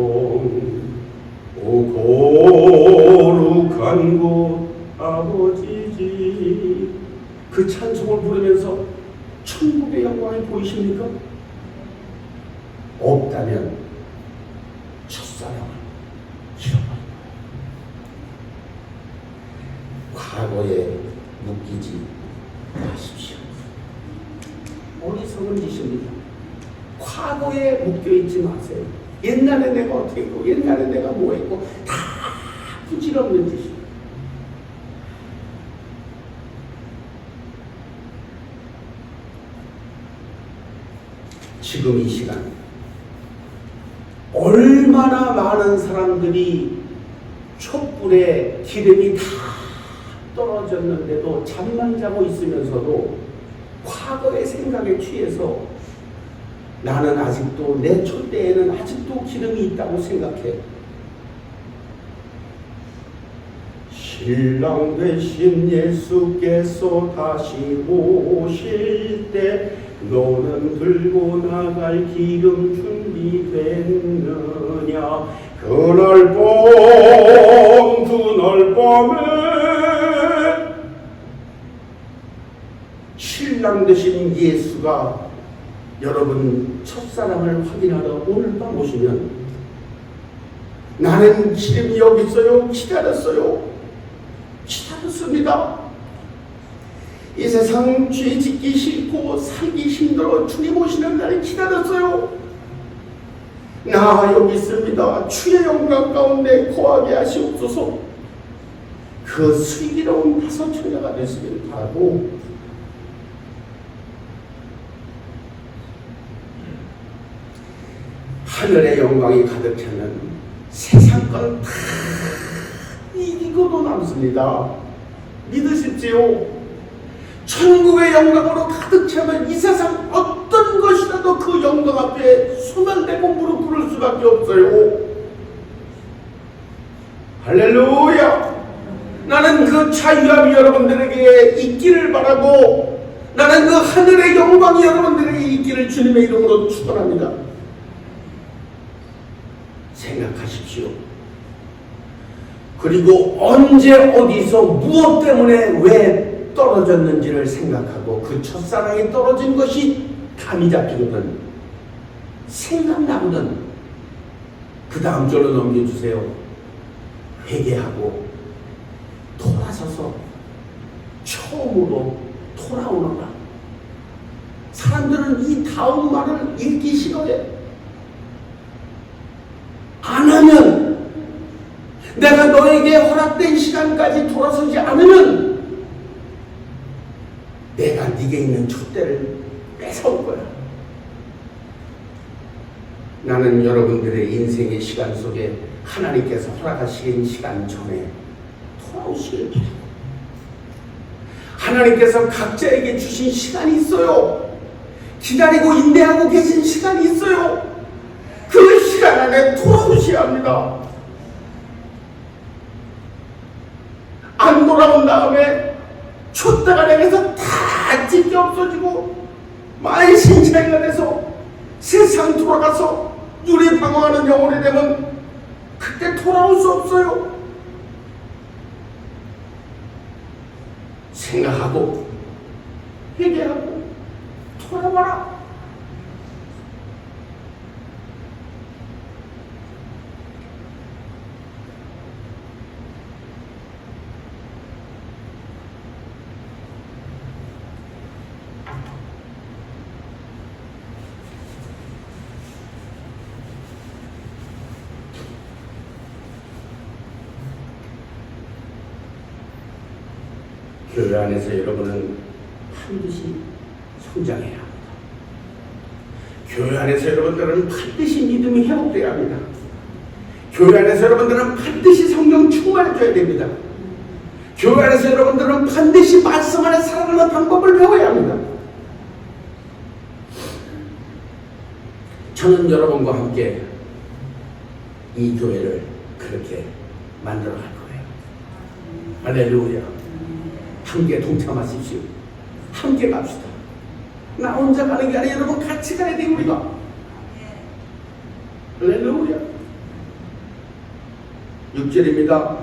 오 거룩한 곳 아버지지. 그 찬송을 부르면서 천국의 영광이 보이십니까? 없다면 첫사랑을 잃어버린 거예요. 과거에 묶이지 마십시오. 어리석은 짓입니다. 과거에 묶여있지 마세요. 옛날에 내가 어떻게 했고 옛날에 내가 뭐 했고 다 부질없는 짓이에요. 지금 이 시간 얼마나 많은 사람들이 촛불에 기름이 다 떨어졌는데도 잠만 자고 있으면서도 과거의 생각에 취해서 나는 아직도 내 촛대에는 아직도 기름이 있다고 생각해. 신랑 되신 예수께서 다시 오실 때 너는 들고 나갈 기름 준비됐느냐. 그날 밤에 신랑 되신 예수가 여러분 첫사랑을 확인하러 오늘 밤 오시면 나는 기름이 여기 있어요. 기다렸어요. 기다렸습니다. 이 세상 죄 짓기 싫고 살기 힘들어 주님 오시는 날을 기다렸어요. 나 여기 있습니다. 주의 영광 가운데 거하게 하시옵소서. 그 슬기로운 다섯 처녀가 되시길 바라고, 하늘의 영광이 가득 차면 세상 건 다 이기고도 남습니다. 믿으십시오. 천국의 영광으로 가득 차면 이 세상 어떤 것이라도 그 영광 앞에 소멸되고 무릎 꿇을 수밖에 없어요. 할렐루야. 나는 그 자유함이 여러분들에게 있기를 바라고, 나는 그 하늘의 영광이 여러분들에게 있기를 주님의 이름으로 축원합니다. 생각하십시오. 그리고 언제 어디서 무엇 때문에 왜 떨어졌는지를 생각하고 그 첫사랑이 떨어진 것이 감이 잡히거든, 생각나거든, 그 다음 절로 넘겨주세요. 회개하고 돌아서서 처음으로 돌아오너라. 사람들은 이 다음 말을 읽기 싫어해. 안 하면, 내가 너에게 허락된 시간까지 돌아서지 않으면 내가 네게 있는 촛대를 뺏어올 거야. 나는 여러분들의 인생의 시간 속에 하나님께서 허락하신 시간 전에 돌아오시길 바라고, 하나님께서 각자에게 주신 시간이 있어요. 기다리고 인내하고 계신 시간이 있어요. 그 시간 안에 돌아오셔야 합니다. 안 돌아온 다음에 촛대가 내게서 다 찢겨 없어지고 만신창이가 돼서 세상 돌아가서 유리 방황하는 영혼이 되면 그때 돌아올 수 없어요. 생각하고 회개하고 돌아와라. 교회 안에서 여러분은 반드시 성장해야 합니다. 교회 안에서 여러분들은 반드시 믿음이 회복되어야 합니다. 교회 안에서 여러분들은 반드시 성령 충만해져야 됩니다. 교회 안에서 여러분들은 반드시 말씀 안에 살아가는 방법을 배워야 합니다. 저는 여러분과 함께 이 교회를 그렇게 만들어 갈 거예요. 할렐루야. 함께 동참하십시오. 함께 갑시다. 나 혼자 가는 게 아니라 여러분 같이 가야 돼요, 우리가. 할렐루야. 6절입니다.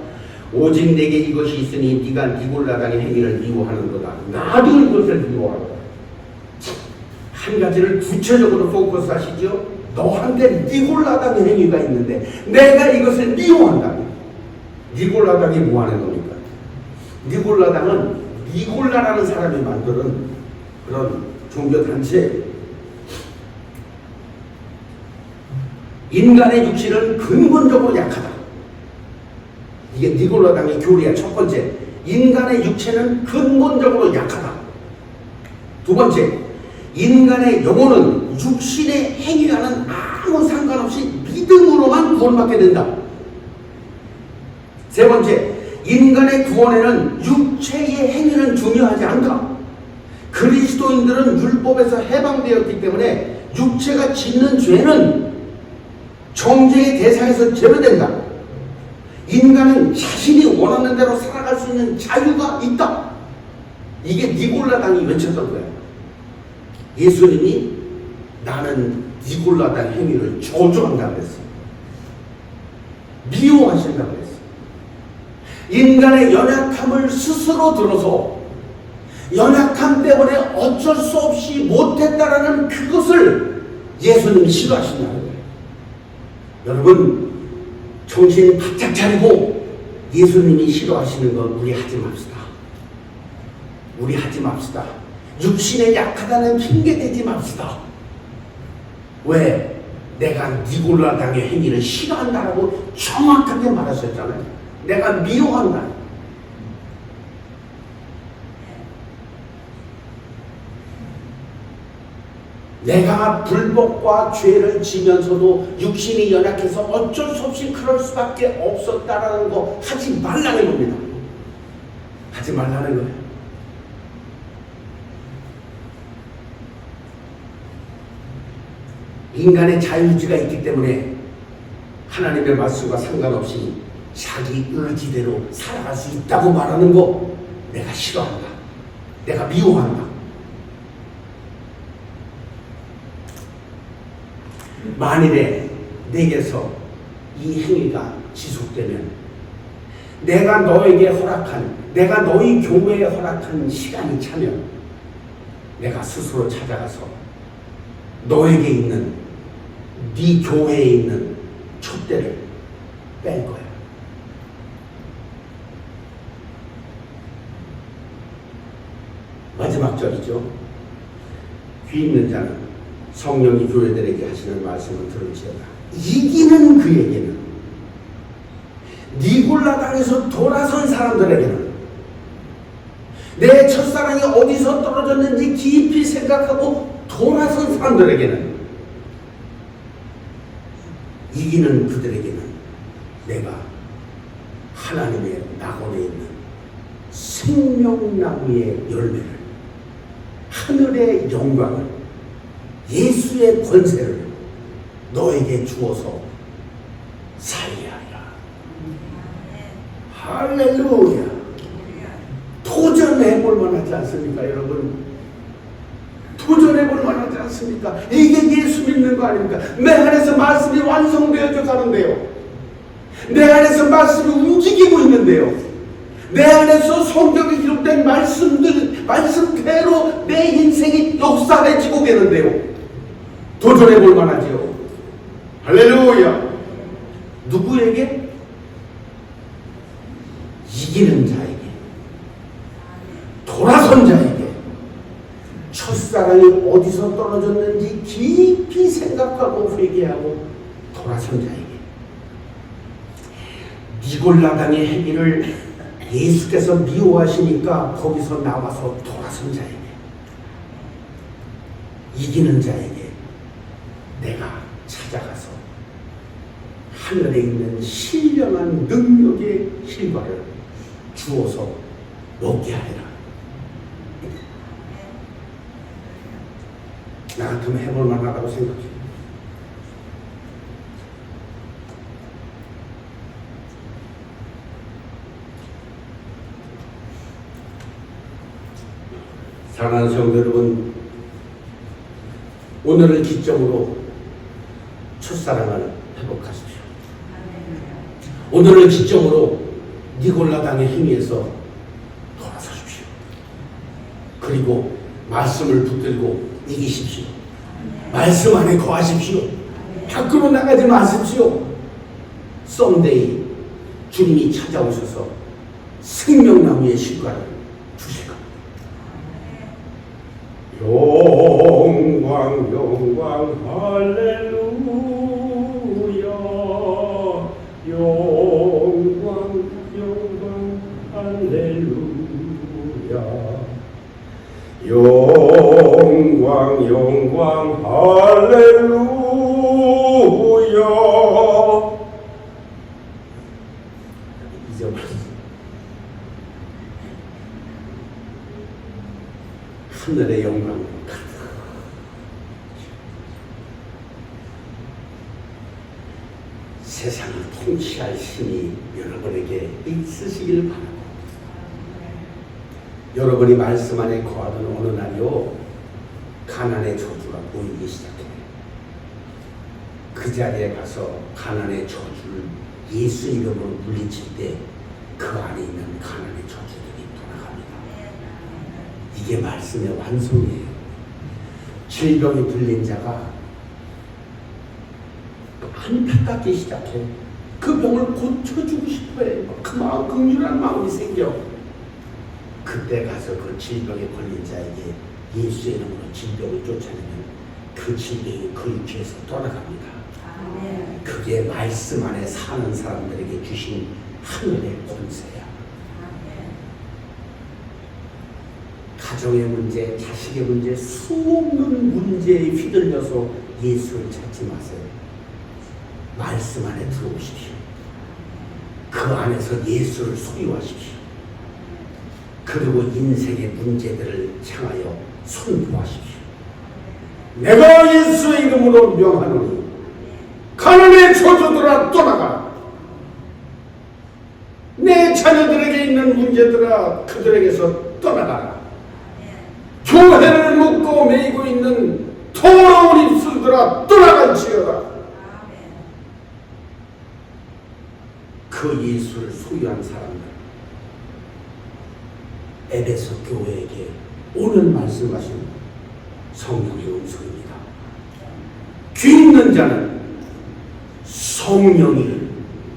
오직 내게 이것이 있으니 네가 니골라당의 행위를 미워하는도다. 나도 이것을 미워하노라. 한 가지를 구체적으로 포커스하시죠. 너한테 니골라당의 행위가 있는데 내가 이것을 미워한다. 니골라당이 뭐 하는 겁니까? 니골라당은 니골라라는 사람이 만드는 그런 종교단체. 인간의 육신은 근본적으로 약하다. 이게 니골라당의 교리야. 첫 번째, 인간의 육체는 근본적으로 약하다. 두 번째, 인간의 영혼은 육신의 행위와는 아무 상관없이 믿음으로만 구원받게 된다. 세 번째, 인간의 구원에는 육체의 행위는 중요하지 않다. 그리스도인들은 율법에서 해방되었기 때문에 육체가 짓는 죄는 정죄의 대상에서 제외된다. 인간은 자신이 원하는 대로 살아갈 수 있는 자유가 있다. 이게 니골라당이 외쳤던 거야. 예수님이 나는 니골라당 행위를 저주한다고 했어. 미워하신다고 했어. 인간의 연약함을 스스로 들어서 연약함 때문에 어쩔 수 없이 못했다라는 그것을 예수님이 싫어하신다는 거예요. 여러분, 정신 바짝 차리고 예수님이 싫어하시는 건 우리 하지 맙시다. 우리 하지 맙시다. 육신에 약하다는 핑계 대지 맙시다. 왜? 내가 니골라당의 행위를 싫어한다라고 정확하게 말하셨잖아요. 내가 미워한다. 내가 불법과 죄를 지면서도 육신이 연약해서 어쩔 수 없이 그럴 수밖에 없었다라는 거 하지 말라는 겁니다. 하지 말라는 거예요. 인간의 자유의지가 있기 때문에 하나님의 말씀과 상관없이 자기 의지대로 살아갈 수 있다고 말하는 거 내가 싫어한다. 내가 미워한다. 만일에 내게서 이 행위가 지속되면 내가 너에게 허락한, 내가 너희 교회에 허락한 시간이 차면 내가 스스로 찾아가서 너에게 있는, 네 교회에 있는 촛대를 뺄 거야. 마지막 절이죠. 귀 있는 자는 성령이 교회들에게 하시는 말씀을 들을지어다. 이기는 그에게는, 니골라당에서 돌아선 사람들에게는, 내 첫사랑이 어디서 떨어졌는지 깊이 생각하고 돌아선 사람들에게는, 이기는 그들에게는 내가 하나님의 낙원에 있는 생명나무의 열매를, 하늘의 영광을, 예수의 권세를 너에게 주어서 살게 하리라. 할렐루야. 도전해볼 만하지 않습니까, 여러분? 도전해볼 만하지 않습니까? 이게 예수 믿는 거 아닙니까? 내 안에서 말씀이 완성되어져 가는데요. 내 안에서 말씀이 움직이고 있는데요. 내 안에서 성경에 기록된 말씀대로 내 인생이 역사해지고 계는데요. 도전해볼 만하지요. 할렐루야. 누구에게? 이기는 자에게, 돌아선 자에게, 첫사랑이 어디서 떨어졌는지 깊이 생각하고 회개하고 돌아선 자에게, 니골라당의 행위를 예수께서 미워하시니까 거기서 나와서 돌아선 자에게, 이기는 자에게 내가 찾아가서 하늘에 있는 신령한 능력의 hir과를 주어서 먹게 하리라. 나 같으면 해볼 만하다고 생각해. 사랑하는 성도 여러분, 오늘을 기점으로 첫사랑을 회복하십시오. 오늘을 기점으로 니골라당의 행위에서 돌아서십시오. 그리고 말씀을 붙들고 이기십시오. 말씀 안에 거하십시오. 밖으로 나가지 마십시오. 썸데이 주님이 찾아오셔서 생명나무의 실과를 주실 겁니다. 영광 영광 할렐루야. 영광 영광 할렐루야. 영광 영광 할렐루야. 잊어버렸어. 하늘의 영광 가득. 세상을 통치할 힘이 여러분에게 있으시길 바라고, 여러분이 말씀 안에 거하던 어느 날이요, 가난의 저주가 보이기 시작해요. 그 자리에 가서 가난의 저주를 예수 이름으로 물리칠 때 그 안에 있는 가난의 저주들이 떠나갑니다. 이게 말씀의 완성이에요. 질병이 들린 자가 안타깝게 시작해. 그 병을 고쳐주고 싶어해. 그 마음, 긍휼한 마음이 생겨. 그때 가서 그 질병에 걸린 자에게 예수의 이름으로 질병을 쫓아내면 그 질병이 그 육체에서 떠나갑니다. 그게 말씀 안에 사는 사람들에게 주신 하늘의 권세야. 가정의 문제, 자식의 문제, 수없는 문제에 휘둘려서 예수를 찾지 마세요. 말씀 안에 들어오십시오. 그 안에서 예수를 소유하십시오. 그리고 인생의 문제들을 향하여 선포하십시오. 내가 예수의 이름으로 명하노니 가난의 저주들아 떠나가. 내 자녀들에게 있는 문제들아 그들에게서 떠나가라. 교회를 묶고 매이고 있는 더러운 입술들아 떠나갈지어다. 그 예수를 소유한 사람들, 에베소 교회에게 오늘 말씀하신 성령의 음성입니다. 귀 있는 자는 성령이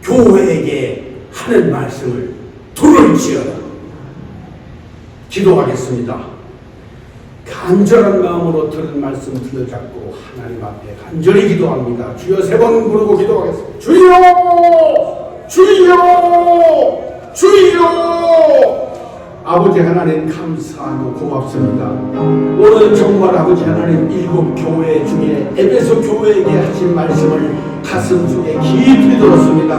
교회에게 하는 말씀을 들을지어다. 기도하겠습니다. 간절한 마음으로 들은 말씀 들여잡고 하나님 앞에 간절히 기도합니다. 주여 3번 부르고 기도하겠습니다. 주여! 주여! 주여! 아버지 하나님 감사하고 고맙습니다. 오늘 정말 아버지 하나님 7교회 중에 에베소 교회에게 하신 말씀을 가슴 속에 깊이 들었습니다.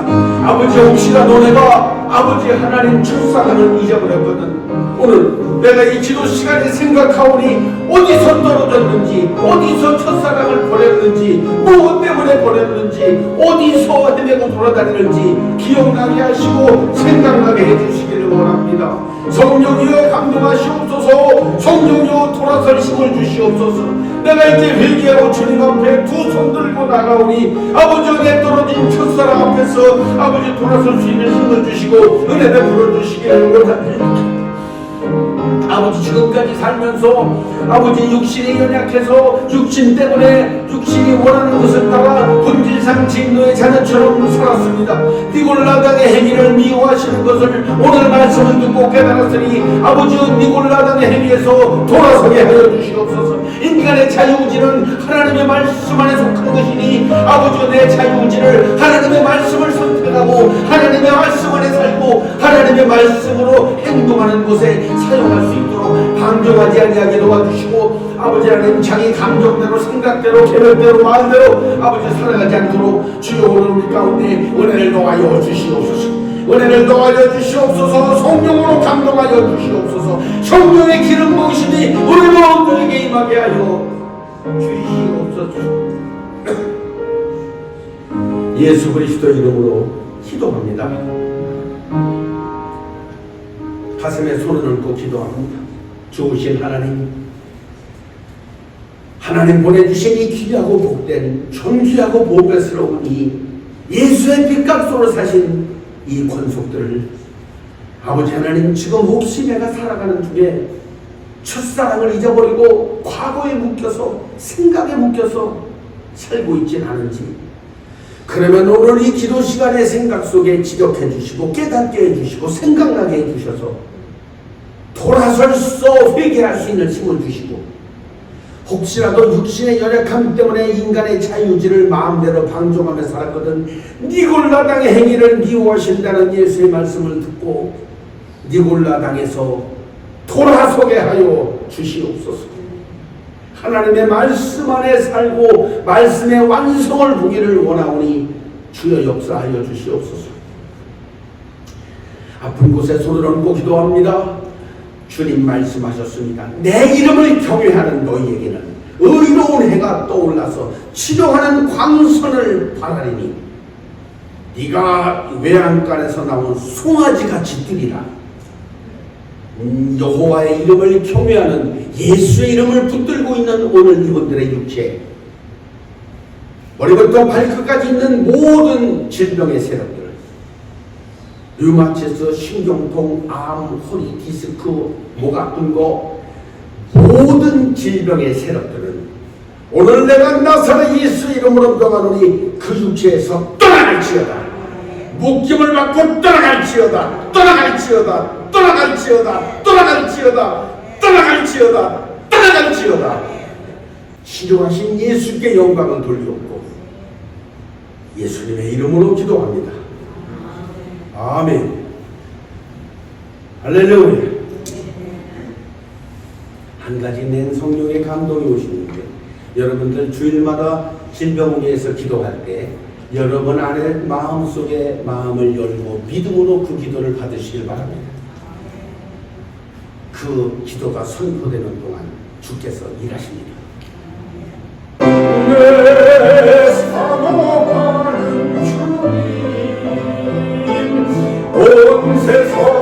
아버지 혹시라도 내가 아버지 하나님 첫사랑을 잊어버렸거든. 오늘 내가 이 기도 시간에 생각하오니 어디서 떨어졌는지, 어디서 첫사랑을 버렸는지, 무엇 때문에 버렸는지, 어디서 헤매고 돌아다니는지 기억나게 하시고 생각나게 해주시기를 원합니다. 성령이여 감동하시옵소서. 성령이여 돌아설 힘을 주시옵소서. 내가 이제 회개하고 주님 앞에 두 손 들고 나가오니 아버지 은혜 떨어진 첫사랑 앞에서 아버지 돌아설 수 있는 힘을 주시고 은혜 베풀어 주시기를 원합니다. 아버지 지금까지 살면서 아버지 육신이 연약해서 육신 때문에 육신이 원하는 것을 따라 본질상 진노의 자녀처럼 살았습니다. 니골라당의 행위를 미워하시는 것을 오늘 말씀을 듣고 깨달았으니 아버지 니골라당의 행위에서 돌아서게 하여 주시옵소서. 인간의 자유의지는 하나님의 말씀 안에 속한 것이니 아버지 내 자유의지를 하나님의 말씀을 선택하고 하나님의 말씀 안에 살고 하나님의 하나님의 말씀으로 행동하는 곳에 사용할 수 있도록 방종하지 아니하게 도와주시고, 아버지 하나님 자기 감정대로 생각대로 계획대로 마음대로 아버지 살아가지 않도록 주여 오늘 우리 가운데 은혜를 더하여 주시옵소서. 은혜를 더하여 주시옵소서. 성령으로 감동하여 주시옵소서. 성령의 기름 부으심이 우리 모두에게 임하게 하여 주시옵소서. 예수 그리스도 이름으로 기도합니다. 가슴에 손을 얹고 기도합니다. 좋으신 하나님, 하나님 보내주신 이 귀하고 복된 존귀하고 보배스러운 이 예수의 핏값으로 사신 이 권속들을 아버지 하나님, 지금 혹시 내가 살아가는 중에 첫사랑을 잊어버리고 과거에 묶여서 생각에 묶여서 살고 있진 않은지, 그러면 오늘 이 기도 시간의 생각 속에 지적해 주시고 깨닫게 해주시고 생각나게 해주셔서 돌아설서 회개할 수 있는 힘을 주시고, 혹시라도 육신의 연약함 때문에 인간의 자유지를 마음대로 방종하며 살았거든 니골라당의 행위를 미워하신다는 예수의 말씀을 듣고 니골라당에서 돌아서게 하여 주시옵소서. 하나님의 말씀 안에 살고 말씀의 완성을 보기를 원하오니 주여 역사하여 주시옵소서. 아픈 곳에 손을 얹고 기도합니다. 주님 말씀하셨습니다. 내 이름을 경외하는 너희에게는 의로운 해가 떠올라서 치료하는 광선을 바라리니 네가 외양간에서 나온 송아지같이 뛰리라. 여호와의 이름을 경외하는 예수의 이름을 붙들고 있는 오늘 이분들의 육체, 머리부터 발끝까지 있는 모든 질병의 세력들, 류마티스, 신경통, 암, 허리, 디스크, 목 아픈 거, 모든 질병의 세력들은 오늘 내가 나사렛 예수 이름으로 명하노니 그 육체에서 떠나갈지어다. 묶임을 받고 떠나갈지어다. 떠나갈지어다. 떠나갈지어다. 떠나갈지어다. 떠나갈지어다. 떠나갈지어다. 치료하신 예수께 영광을 돌리옵고 예수님의 이름으로 기도합니다. 아멘. 할렐루야. 한 가지 낸 성령의 감동이 오시는데, 여러분들 주일마다 질병위에서 기도할 때 여러분 안에 마음속에 마음을 열고 믿음으로 그 기도를 받으시길 바랍니다. 그 기도가 선포되는 동안 주께서 일하십니다. 내 사모하는 주님, 온 세상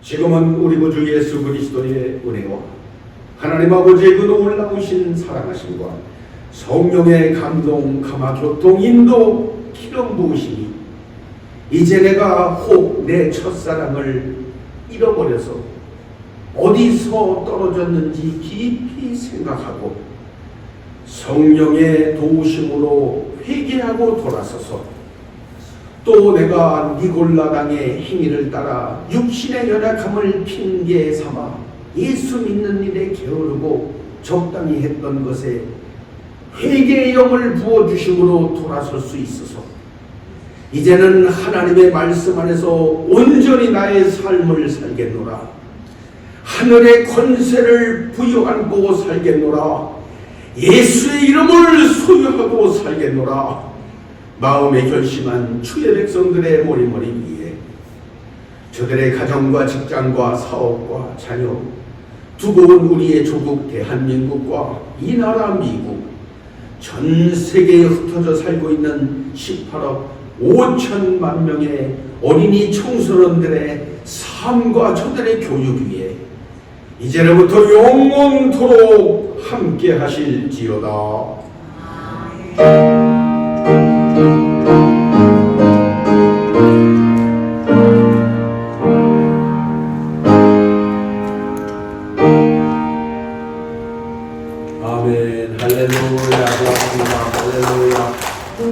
지금은 우리 구주 예수 그리스도의 은혜와 하나님 아버지의 그 놀라우신 사랑하심과 성령의 감동, 감화, 교통, 인도, 기름 부으심이 이제 내가 혹 내 첫사랑을 잃어버려서 어디서 떨어졌는지 깊이 생각하고 성령의 도우심으로 회개하고 돌아서서 또 내가 니골라당의 행위를 따라 육신의 연약함을 핑계 삼아 예수 믿는 일에 게으르고 적당히 했던 것에 회개의 영을 부어주심으로 돌아설 수 있어서 이제는 하나님의 말씀 안에서 온전히 나의 삶을 살겠노라. 하늘의 권세를 부여안고 살겠노라. 예수의 이름을 소유하고 살겠노라. 마음에 결심한 주의 백성들의 머리머리 위에 저들의 가정과 직장과 사업과 자녀, 두고 온 우리의 조국 대한민국과 이 나라 미국, 전 세계에 흩어져 살고 있는 18억 5천만 명의 어린이 청소년들의 삶과 저들의 교육 위에 이제로부터 영원토록 함께 하실지어다.